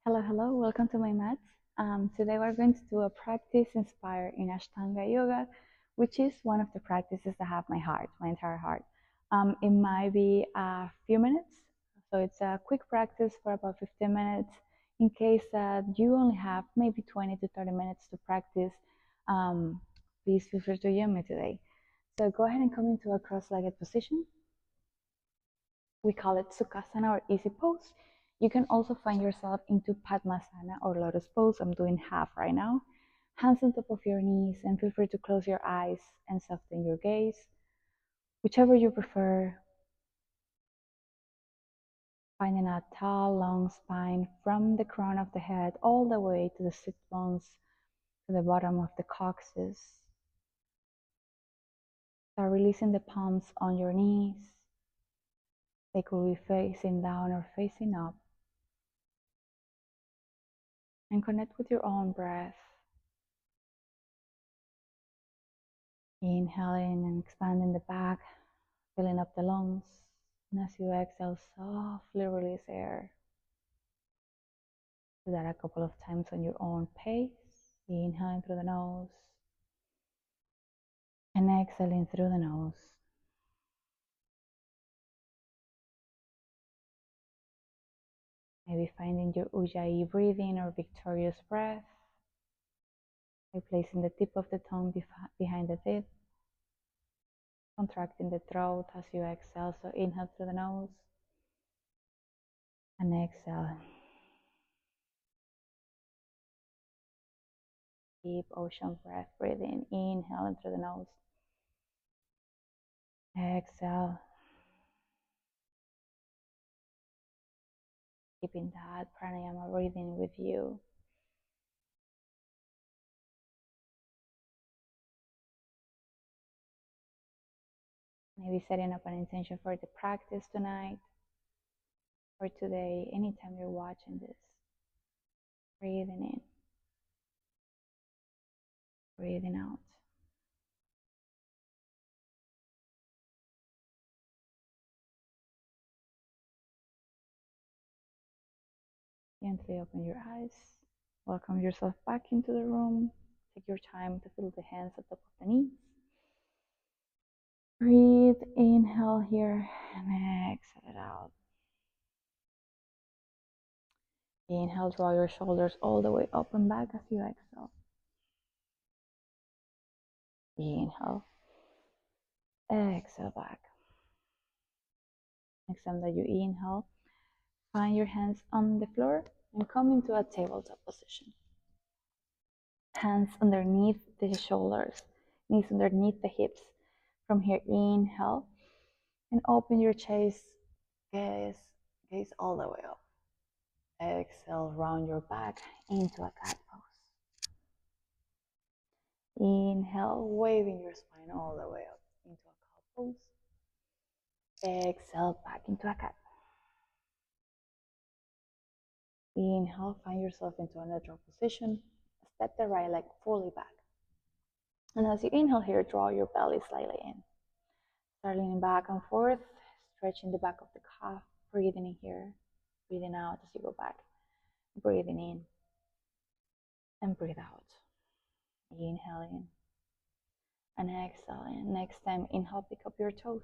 Hello, hello, welcome to my mat. Today we're going to do a practice inspired in Ashtanga Yoga, which is one of the practices that have my heart, my entire heart. It might be a few minutes, so it's a quick practice for about 15 minutes. In case that you only have maybe 20 to 30 minutes to practice, please feel free to join me today. So go ahead and come into a cross-legged position. We call it Sukhasana or easy pose. You can also find yourself into Padmasana or lotus pose. I'm doing half right now. Hands on top of your knees and feel free to close your eyes and soften your gaze. Whichever you prefer, finding a tall, long spine from the crown of the head all the way to the sit bones, to the bottom of the coccyx. Start releasing the palms on your knees. They could be facing down or facing up. And connect with your own breath. Inhaling and expanding the back, filling up the lungs. And as you exhale, softly release air. Do that a couple of times on your own pace. Inhaling through the nose and exhaling through the nose. Maybe finding your Ujjayi breathing or victorious breath by placing the tip of the tongue behind the teeth, contracting the throat as you exhale. So inhale through the nose and exhale. Deep ocean breath, breathing, inhaling through the nose. Exhale. Keeping that pranayama breathing with you. Maybe setting up an intention for the practice tonight or today, anytime you're watching this. Breathing in, breathing out. Gently open your eyes. Welcome yourself back into the room. Take your time to feel the hands at the top of the knees. Breathe, inhale here, and exhale it out. Inhale, draw your shoulders all the way up and back as you exhale. Inhale, exhale back. Next time that you inhale, find your hands on the floor and come into a tabletop position. Hands underneath the shoulders, knees underneath the hips. From here, inhale and open your chest, gaze all the way up. Exhale, round your back into a cat pose. Inhale, waving your spine all the way up into a cow pose. Exhale, back into a cat. Inhale, find yourself into a neutral position. Step the right leg fully back. And as you inhale here, draw your belly slightly in. Start leaning back and forth, stretching the back of the calf, breathing in here, breathing out as you go back. Breathing in and breathe out. Inhaling and exhaling. Next time, inhale, pick up your toes.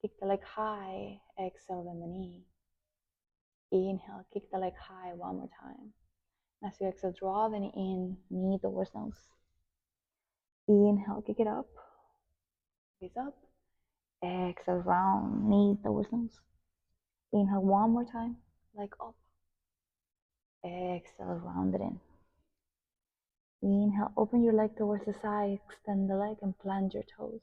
Kick the leg high, exhale, bend the knee. Inhale, kick the leg high one more time. As you exhale, draw the knee in, knee towards nose. Inhale, kick it up, gaze up. Exhale, round, knee towards nose. Inhale one more time, leg up. Exhale, round it in. Inhale, open your leg towards the side, extend the leg and plant your toes.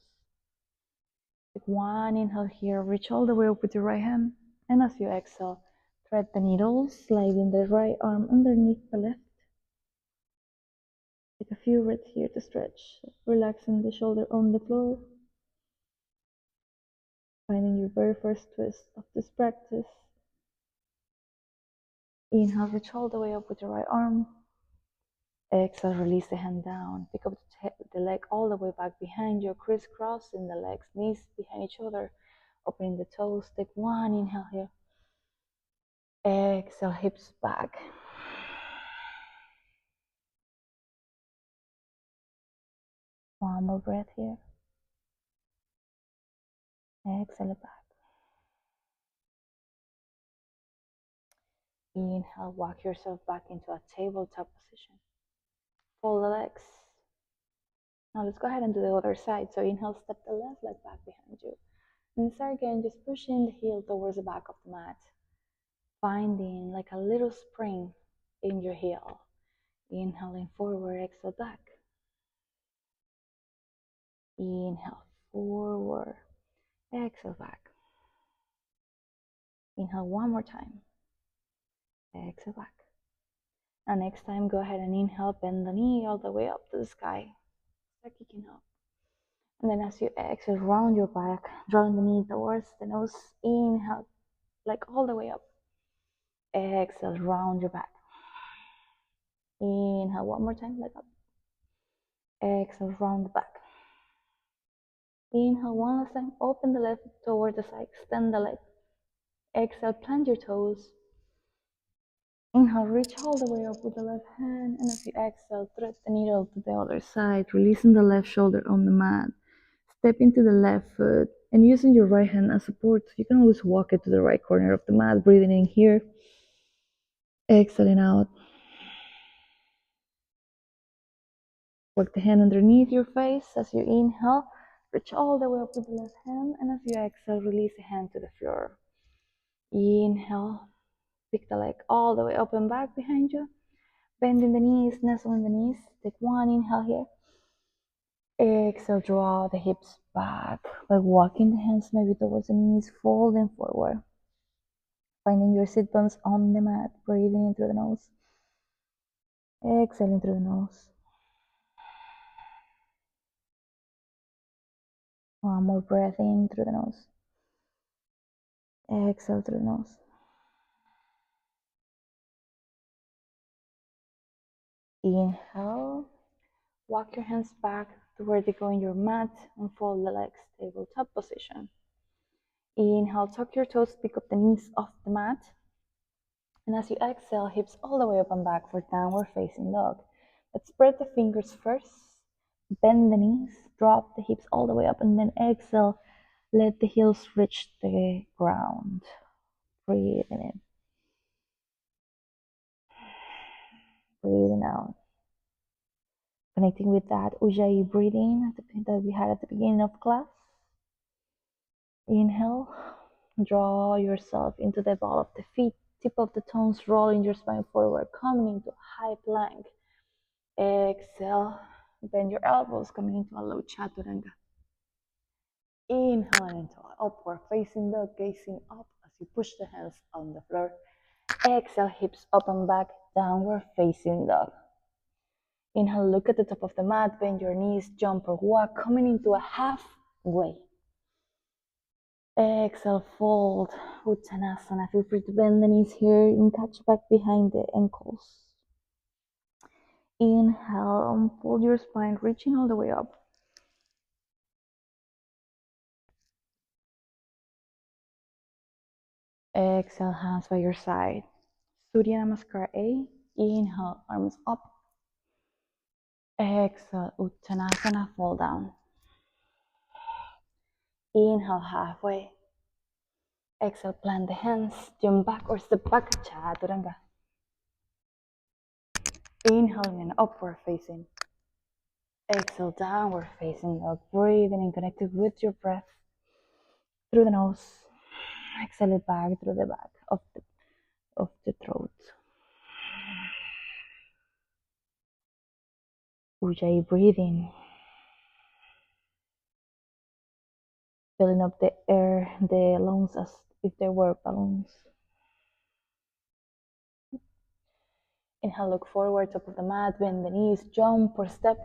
Take one inhale here, reach all the way up with your right hand. And as you exhale, thread the needle, sliding the right arm underneath the left. Take a few breaths here to stretch, relaxing the shoulder on the floor. Finding your very first twist of this practice. Inhale, reach all the way up with your right arm. Exhale, release the hand down. Pick up the leg all the way back behind you, crisscrossing the legs, knees behind each other, opening the toes. Take one inhale here. Exhale, hips back. One more breath here. Exhale it back. Inhale, walk yourself back into a tabletop position. Fold the legs. Now let's go ahead and do the other side. So inhale, step the left leg back behind you. And start again, just pushing the heel towards the back of the mat. Finding like a little spring in your heel. Inhaling forward, exhale back. Inhale forward, exhale back. Inhale one more time. Exhale back. And next time, go ahead and inhale, bend the knee all the way up to the sky. Start kicking up. And then as you exhale, round your back, drawing the knee towards the nose. Inhale, like all the way up. Exhale, round your back. Inhale, one more time, like up. Exhale, round the back. Inhale, one last time, open the left toward the side, extend the leg. Exhale, plant your toes. Inhale, reach all the way up with the left hand, and as you exhale, thread the needle to the other side, releasing the left shoulder on the mat. Step into the left foot, and using your right hand as support, you can always walk it to the right corner of the mat, breathing in here, exhaling out. Work the hand underneath your face as you inhale, reach all the way up with the left hand, and as you exhale, release the hand to the floor. Inhale, pick the leg all the way up and back behind you. Bending the knees, nestling the knees. Take one inhale here. Exhale, draw the hips back by walking the hands maybe towards the knees, folding forward. Finding your sit bones on the mat, breathing in through the nose. Exhaling through the nose. One more breath in through the nose. Exhale through the nose. Inhale. Walk your hands back to where they go in your mat and fold the legs, tabletop position. Inhale, tuck your toes, pick up the knees off the mat. And as you exhale, hips all the way up and back for downward facing dog. Let's spread the fingers first, bend the knees, drop the hips all the way up, and then exhale, let the heels reach the ground. Breathing in. Breathing out. Connecting with that Ujjayi breathing that we had at the beginning of class. Inhale, draw yourself into the ball of the feet, tip of the toes, rolling your spine forward, coming into a high plank. Exhale, bend your elbows, coming into a low chaturanga. Inhale into an upward facing dog, gazing up as you push the hands on the floor. Exhale, hips up and back, downward facing dog. Inhale, look at the top of the mat, bend your knees, jump or walk, coming into a halfway. Exhale, fold, Uttanasana. Feel free to bend the knees here and catch back behind the ankles. Inhale, unfold your spine, reaching all the way up. Exhale, hands by your side. Surya Namaskar A. Inhale, arms up. Exhale, Uttanasana, fall down. Inhale, halfway. Exhale, plant the hands, jump back or step back, chaturanga. Inhaling and upward facing. Exhale, downward facing dog. Breathing and connected with your breath through the nose. Exhale it back through the back of the throat. Ujjayi breathing. Filling up the air, the lungs as if they were balloons. Inhale, look forward, top of the mat, bend the knees, jump or step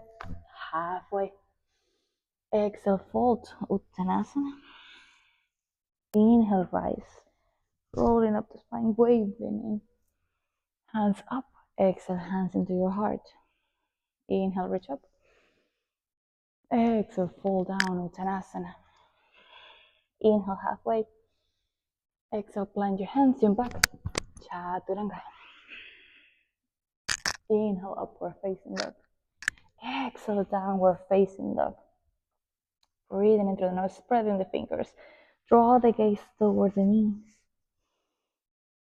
halfway. Exhale, fold, Uttanasana. Inhale, rise, rolling up the spine, waving in. Hands up, exhale, hands into your heart. Inhale, reach up. Exhale, fall down, Uttanasana. Inhale, halfway. Exhale, plant your hands, jump back. Chaturanga. Inhale, upward facing dog. Exhale, downward facing dog. Breathing into the nose, spreading the fingers. Draw the gaze towards the knees.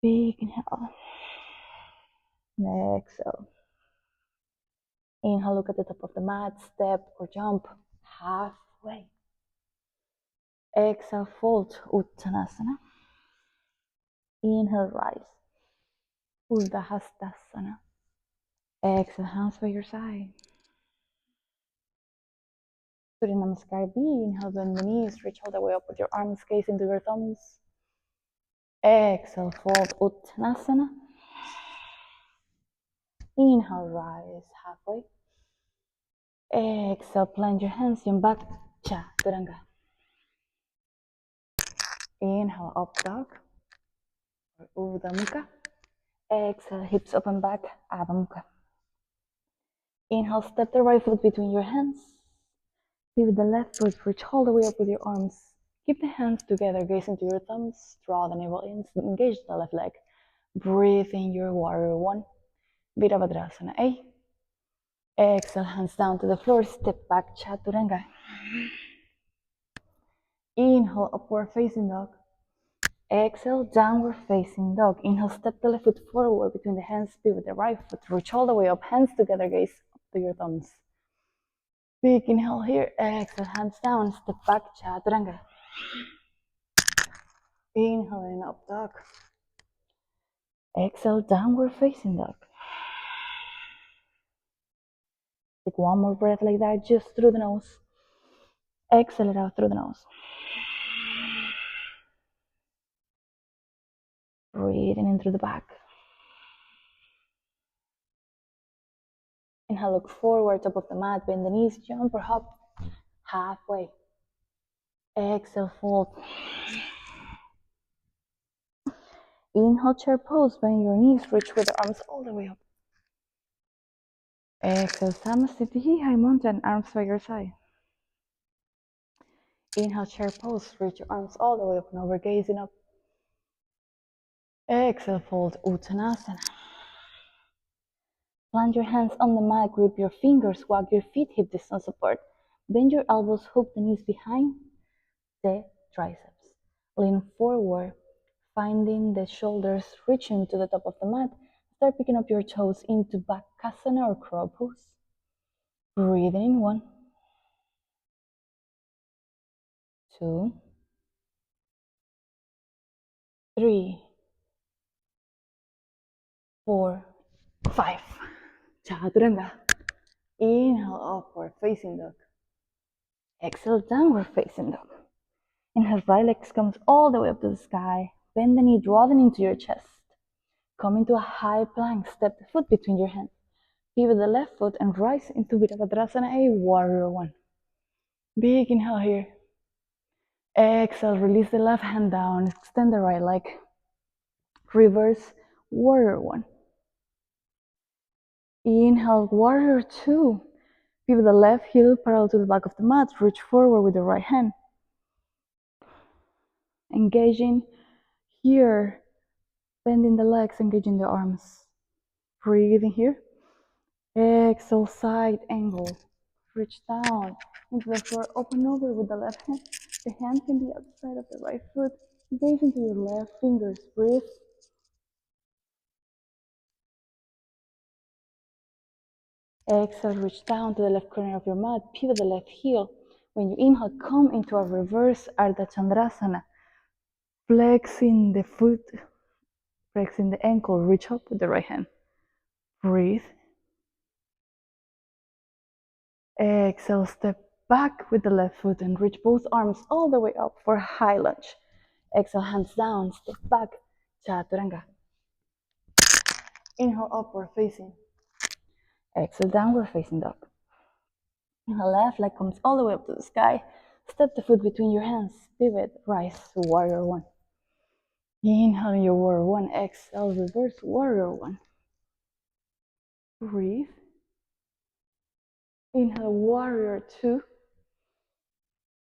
Big inhale. And exhale. Inhale, look at the top of the mat, step or jump halfway. Exhale, fold, Uttanasana. Inhale, rise, Urdhva Hastasana. Exhale, hands by your side. Surya Namaskar B. Inhale, bend the knees, reach all the way up with your arms, gaze into your thumbs. Exhale, fold, Uttanasana. Inhale, rise halfway. Exhale, plant your hands, jump back, Chaturanga. Inhale, up dog, or Urdhva Mukha. Exhale, hips open back, Adho Mukha. Inhale, step the right foot between your hands. Pivot the left foot, reach all the way up with your arms. Keep the hands together, gaze into your thumbs, draw the navel in, engage the left leg. Breathe in your warrior one, Virabhadrasana A. Exhale, hands down to the floor, step back, Chaturanga. Inhale, upward facing dog. Exhale, downward facing dog. Inhale, step the left foot forward between the hands, pivot the right foot, reach all the way up, hands together, gaze up to your thumbs. Big inhale here, exhale, hands down, step back, Chaturanga. Inhale in up dog. Exhale, downward facing dog. Take one more breath like that, just through the nose. Exhale it out through the nose. Breathing in through the back. Inhale, look forward, top of the mat, bend the knees, jump or hop halfway. Exhale, fold. Inhale, chair pose, bend your knees, reach with the arms all the way up. Exhale, Samasthiti, high mountain, arms by your side. Inhale, chair pose, reach your arms all the way up and over, gazing up. Exhale, fold, Uttanasana. Plant your hands on the mat, grip your fingers, walk your feet hip distance apart. Bend your elbows, hook the knees behind the triceps. Lean forward, finding the shoulders reaching to the top of the mat. Start picking up your toes into Bakasana or crow pose. Breathing in 1, 2, 3, 4, 5. Chaturanga. Inhale, upward facing dog. Exhale, downward facing dog. Inhale, right leg comes all the way up to the sky. Bend the knee, draw the knee into your chest. Come into a high plank, step the foot between your hands. Pivot the left foot and rise into Virabhadrasana A, warrior one. Big inhale here. Exhale, release the left hand down, extend the right leg. Reverse, warrior one. Inhale, warrior two. Pivot the left heel parallel to the back of the mat, reach forward with the right hand. Engaging here, bending the legs, engaging the arms. Breathing here. Exhale, side angle. Reach down into the floor, open over with the left hand. The hand can be outside of the right foot. Gaze into your left fingers. Breathe. Exhale, reach down to the left corner of your mat. Pivot the left heel. When you inhale, come into a reverse Ardha Chandrasana. Flexing the foot, flexing the ankle. Reach up with the right hand. Breathe. Exhale, step back with the left foot and reach both arms all the way up for a high lunge. Exhale, hands down, step back, Chaturanga. Inhale, upward facing. Exhale, downward facing dog. Inhale, left leg comes all the way up to the sky. Step the foot between your hands. Pivot, rise to warrior one. Inhale, your warrior one. Exhale, reverse warrior one. Breathe. Inhale, warrior two.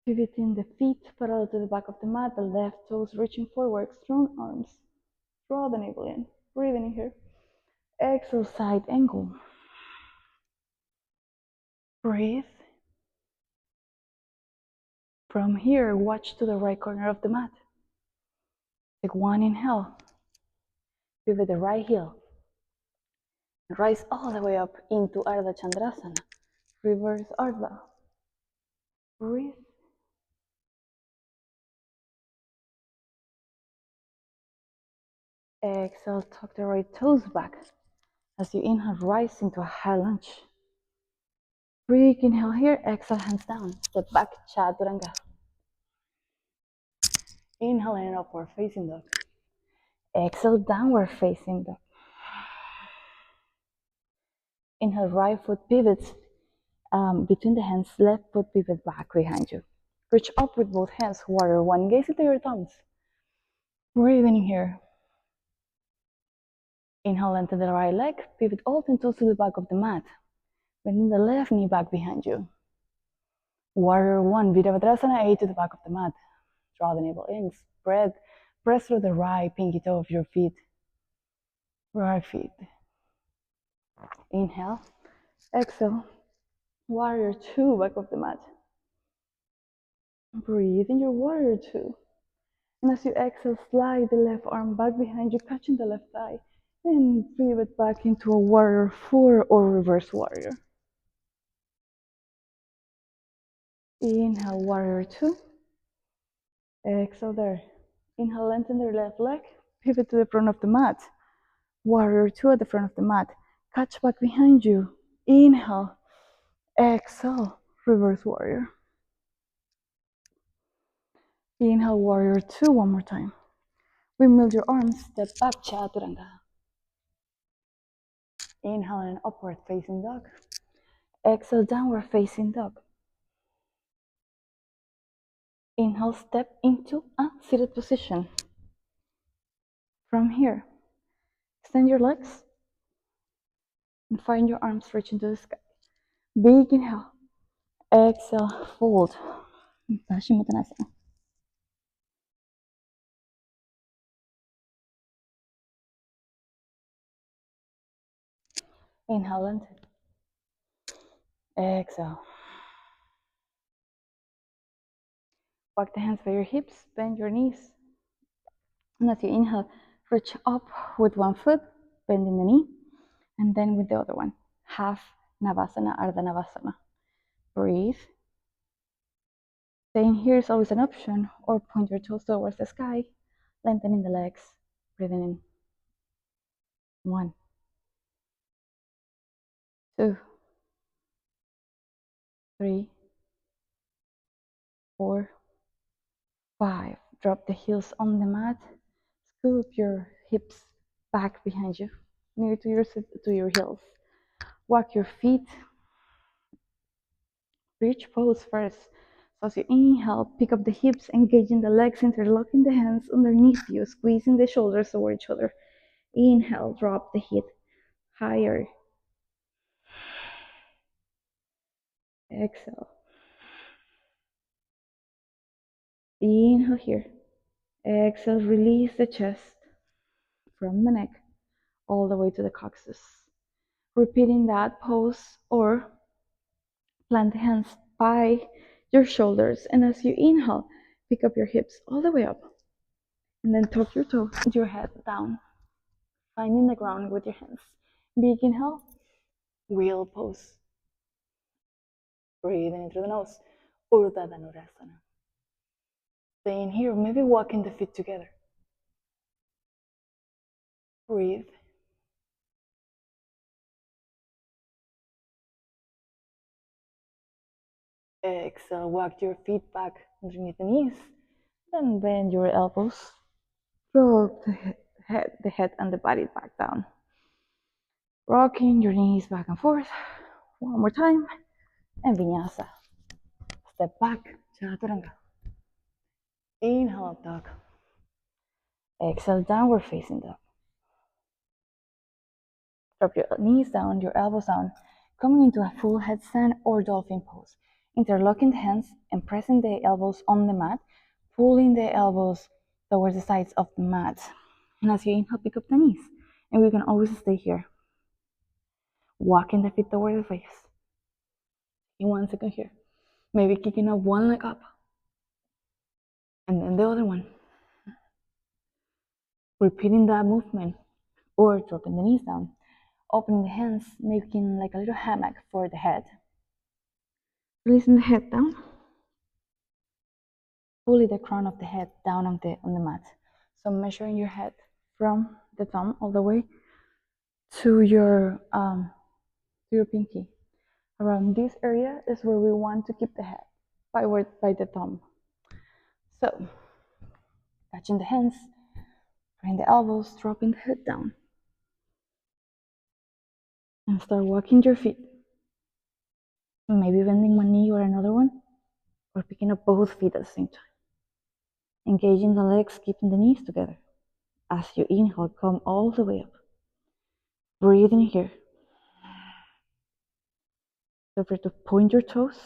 Pivoting the feet parallel to the back of the mat, the left toes reaching forward, strong arms. Draw the navel in. Breathing in here. Exhale, side angle. Breathe. From here, watch to the right corner of the mat. Take one inhale. Pivot the right heel. Rise all the way up into Ardha Chandrasana. Reverse Ardha. Breathe. Exhale, tuck the right toes back. As you inhale, rise into a high lunge. Big inhale here, exhale, hands down. Step back, Chaturanga. Inhale and upward facing dog. Exhale, downward facing dog. Inhale, right foot pivots between the hands, left foot pivot back behind you. Reach up with both hands, warrior one, gaze into your thumbs. Breathing in here. Inhale, lengthen the right leg, pivot all 10 toes to the back of the mat. Bending the left knee back behind you. Warrior one, Virabhadrasana 8 to the back of the mat. Draw the navel in, spread, press through the right pinky toe of your feet. Right feet. Inhale, exhale, warrior two, back of the mat. Breathe in your warrior two. And as you exhale, slide the left arm back behind you, catching the left thigh. And pivot back into a warrior four or reverse warrior. Inhale, warrior two. Exhale there. Inhale, lengthen the left leg, pivot to the front of the mat. Warrior two at the front of the mat. Catch back behind you. Inhale, exhale, reverse warrior. Inhale, warrior two, one more time. Windmill your arms, step back, Chaturanga. Inhale and upward facing dog. Exhale, downward facing dog. Inhale, step into a seated position. From here, extend your legs and find your arms reaching to the sky. Big inhale. Exhale, fold. Paschimottanasana. Inhale, lengthen. Exhale. Walk the hands by your hips, bend your knees. And as you inhale, reach up with one foot, bending the knee, and then with the other one. Half Navasana, Ardha Navasana. Breathe. Staying here is always an option, or point your toes towards the sky, lengthening the legs, breathing in. 1, 2, 3, 4, 5. Drop the heels on the mat. Scoop your hips back behind you, near to your heels. Walk your feet. Bridge pose first. So as you inhale, pick up the hips, engaging the legs, interlocking the hands underneath you, squeezing the shoulders toward each other. Inhale, drop the head higher. Exhale. Inhale here. Exhale, release the chest from the neck all the way to the coccyx. Repeating that pose, or plant the hands by your shoulders, and as you inhale, pick up your hips all the way up, and then tuck your toes, your head down, finding the ground with your hands. Big inhale, wheel pose. Breathing in through the nose, Urdhva Dhanurasana. Staying here, maybe walking the feet together. Breathe. Exhale, walk your feet back underneath the knees. Then bend your elbows. Drop the head and the body back down. Rocking your knees back and forth. One more time. And Vinyasa. Step back, Chaturanga. Inhale, up dog. Exhale, downward facing dog. Drop your knees down, your elbows down, coming into a full headstand or dolphin pose. Interlocking the hands and pressing the elbows on the mat, pulling the elbows towards the sides of the mat. And as you inhale, pick up the knees. And we can always stay here, walking the feet toward the face. In 1 second here, maybe kicking up one leg up, and then the other one. Repeating that movement, or dropping the knees down, opening the hands, making like a little hammock for the head. Releasing the head down, fully the crown of the head down on the mat. So measuring your head from the thumb all the way to your pinky. Around this area is where we want to keep the head by the thumb. So touching the hands, bring the elbows, dropping the head down, and start walking your feet. Maybe bending one knee or another one, or picking up both feet at the same time. Engaging the legs, keeping the knees together. As you inhale, come all the way up. Breathe in here. Don't forget to point your toes.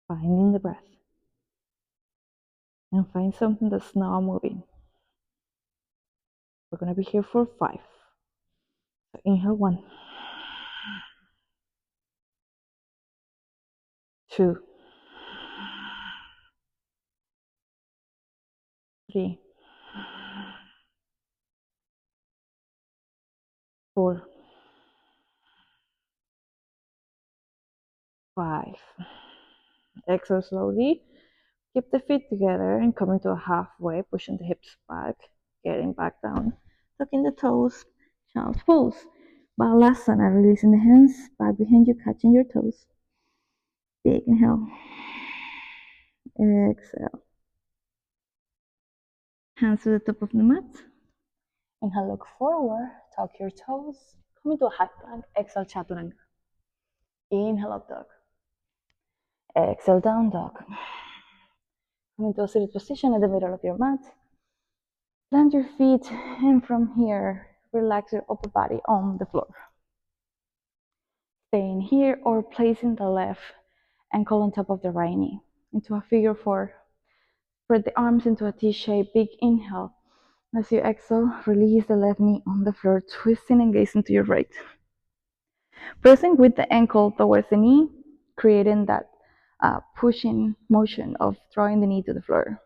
Finding the breath. And find something that's not moving. We're going to be here for 5. So inhale 1, 2, 3, 4, 5. Exhale slowly. Keep the feet together and coming to a halfway, pushing the hips back, getting back down, tucking the toes, child's pose. Balasana, releasing the hands back behind you, catching your toes. Big inhale. Exhale. Hands to the top of the mat. Inhale, look forward, tuck your toes, come into a high plank. Exhale, chaturanga. Inhale, up dog. Exhale, down dog. Come into a seated position in the middle of your mat. Plant your feet, and from here, relax your upper body on the floor. Staying here or placing the left ankle on top of the right knee into a figure 4. Spread the arms into a T shape. Big inhale. As you exhale, release the left knee on the floor, twisting and gazing to your right. Pressing with the ankle towards the knee, creating that pushing motion of drawing the knee to the floor.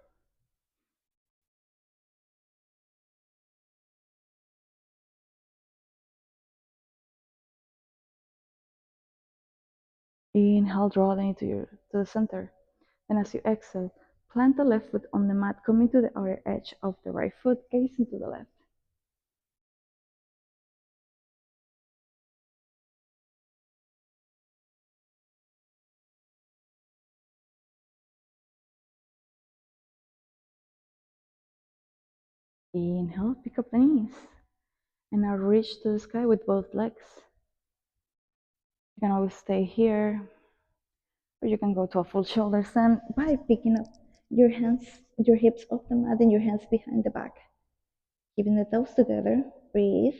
Inhale, draw the knee to the center. Then as you exhale, plant the left foot on the mat, coming to the outer edge of the right foot, gazing to the left. Inhale, pick up the knees. And now reach to the sky with both legs. You can always stay here, or you can go to a full shoulder stand by picking up your hands, your hips off the mat and your hands behind the back. Keeping the toes together, breathe.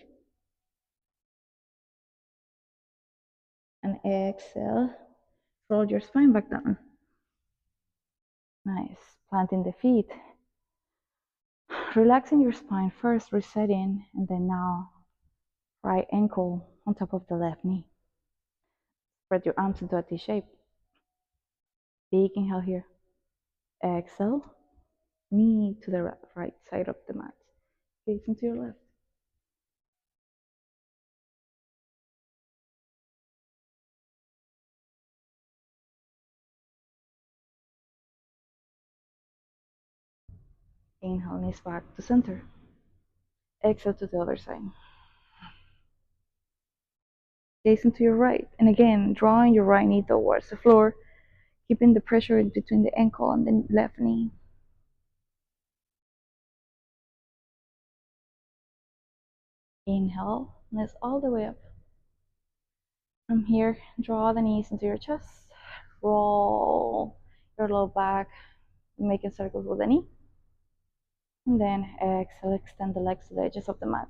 And exhale, roll your spine back down. Nice, planting the feet. Relaxing your spine first, resetting, and then now right ankle on top of the left knee. Spread your arms into a T shape. Big inhale here. Exhale, knee to the right side of the mat. Facing to your left. Inhale, knees back to center. Exhale to the other side. Facing to your right. And again, drawing your right knee towards the floor, keeping the pressure in between the ankle and the left knee. Inhale, knees all the way up. From here, draw the knees into your chest. Roll your low back, making circles with the knee. And then exhale, extend the legs to the edges of the mat.